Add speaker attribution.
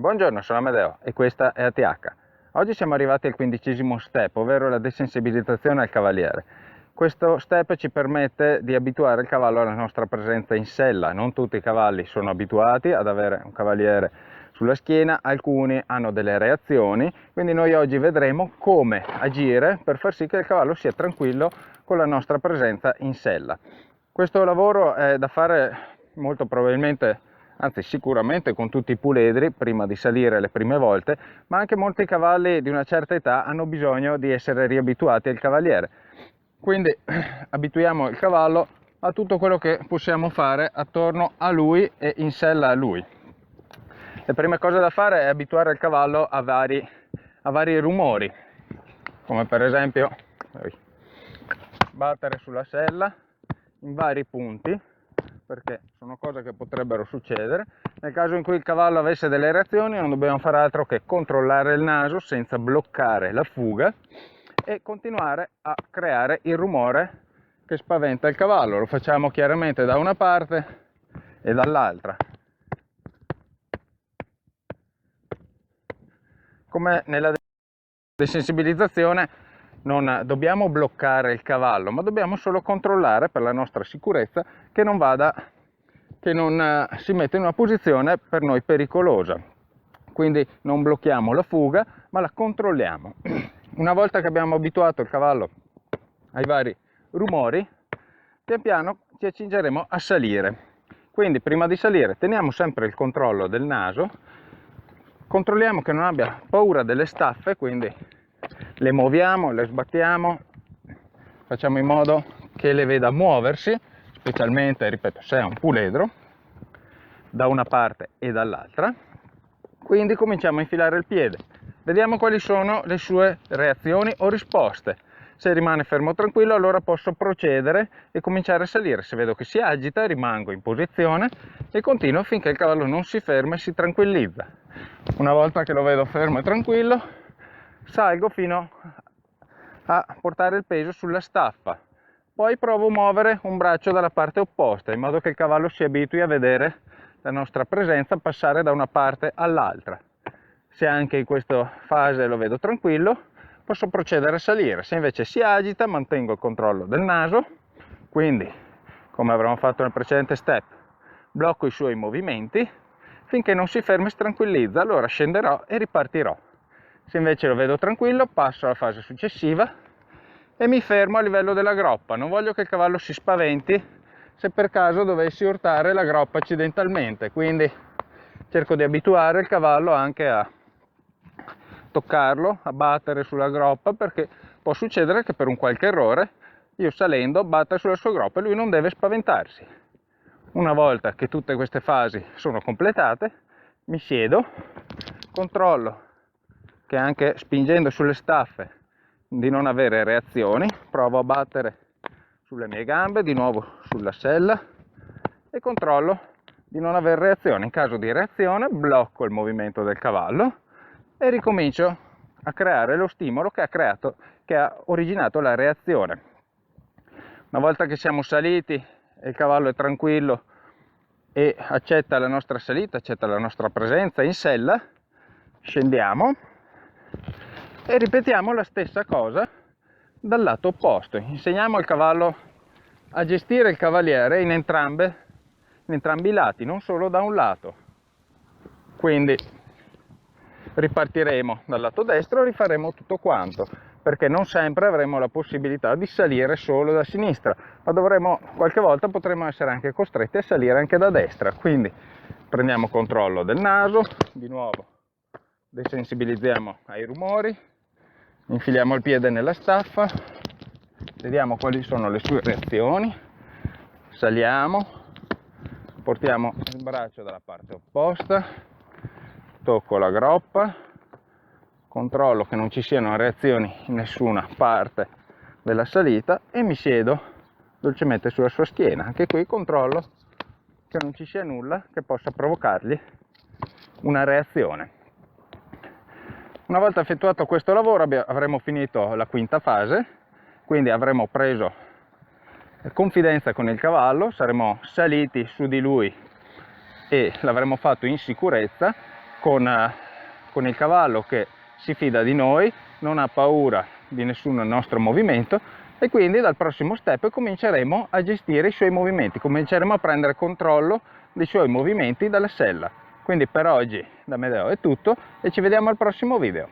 Speaker 1: Buongiorno, sono Amedeo e questa è ATH. Oggi siamo arrivati al 15° step, ovvero la desensibilizzazione al cavaliere. Questo step ci permette di abituare il cavallo alla nostra presenza in sella. Non tutti i cavalli sono abituati ad avere un cavaliere sulla schiena, alcuni hanno delle reazioni, quindi noi oggi vedremo come agire per far sì che il cavallo sia tranquillo con la nostra presenza in sella. Questo lavoro è da fare molto probabilmente, anzi sicuramente con tutti i puledri prima di salire le prime volte, ma anche molti cavalli di una certa età hanno bisogno di essere riabituati al cavaliere. Quindi abituiamo il cavallo a tutto quello che possiamo fare attorno a lui e in sella a lui. Le prime cose da fare è abituare il cavallo a vari rumori, come per esempio battere sulla sella in vari punti, perché sono cose che potrebbero succedere. Nel caso in cui il cavallo avesse delle reazioni non dobbiamo fare altro che controllare il naso senza bloccare la fuga e continuare a creare il rumore che spaventa il cavallo. Lo facciamo chiaramente da una parte e dall'altra. Come nella desensibilizzazione non dobbiamo bloccare il cavallo, ma dobbiamo solo controllare per la nostra sicurezza che non si metta in una posizione per noi pericolosa. Quindi non blocchiamo la fuga, ma la controlliamo. Una volta che abbiamo abituato il cavallo ai vari rumori, pian piano ci accingeremo a salire. Quindi prima di salire teniamo sempre il controllo del naso, controlliamo che non abbia paura delle staffe, quindi le muoviamo, le sbattiamo, facciamo in modo che le veda muoversi, specialmente, ripeto, se è un puledro, da una parte e dall'altra. Quindi cominciamo a infilare il piede, vediamo quali sono le sue reazioni o risposte. Se rimane fermo tranquillo, allora posso procedere e cominciare a salire. Se vedo che si agita, rimango in posizione e continuo finché il cavallo non si ferma e si tranquillizza. Una volta che lo vedo fermo e tranquillo, salgo fino a portare il peso sulla staffa. Poi provo a muovere un braccio dalla parte opposta, in modo che il cavallo si abitui a vedere la nostra presenza passare da una parte all'altra. Se anche in questa fase lo vedo tranquillo, posso procedere a salire. Se invece si agita, mantengo il controllo del naso, quindi, come avremmo fatto nel precedente step, blocco i suoi movimenti finché non si ferma e si tranquillizza, allora scenderò e ripartirò. Se invece lo vedo tranquillo, passo alla fase successiva e mi fermo a livello della groppa. Non voglio che il cavallo si spaventi se per caso dovessi urtare la groppa accidentalmente, quindi cerco di abituare il cavallo anche a toccarlo, a battere sulla groppa, perché può succedere che per un qualche errore io salendo batta sulla sua groppa e lui non deve spaventarsi. Una volta che tutte queste fasi sono completate, mi siedo, controllo che anche spingendo sulle staffe di non avere reazioni, provo a battere sulle mie gambe, di nuovo sulla sella, e controllo di non avere reazione. In caso di reazione blocco il movimento del cavallo e ricomincio a creare lo stimolo che ha originato la reazione. Una volta che siamo saliti e il cavallo è tranquillo e accetta la nostra salita, accetta la nostra presenza in sella, scendiamo e ripetiamo la stessa cosa dal lato opposto. Insegniamo al cavallo a gestire il cavaliere in entrambi i lati, non solo da un lato. Quindi ripartiremo dal lato destro e rifaremo tutto quanto, perché non sempre avremo la possibilità di salire solo da sinistra, ma qualche volta potremo essere anche costretti a salire anche da destra. Quindi prendiamo controllo del naso, di nuovo desensibilizziamo ai rumori, infiliamo il piede nella staffa, vediamo quali sono le sue reazioni, saliamo, portiamo il braccio dalla parte opposta, tocco la groppa, controllo che non ci siano reazioni in nessuna parte della salita e mi siedo dolcemente sulla sua schiena. Anche qui controllo che non ci sia nulla che possa provocargli una reazione. Una volta effettuato questo lavoro avremo finito la quinta fase, quindi avremo preso confidenza con il cavallo, saremo saliti su di lui e l'avremo fatto in sicurezza. con il cavallo che si fida di noi, non ha paura di nessun nostro movimento, e quindi dal prossimo step cominceremo a gestire i suoi movimenti, cominceremo a prendere controllo dei suoi movimenti dalla sella. Quindi per oggi da Medeo è tutto e ci vediamo al prossimo video.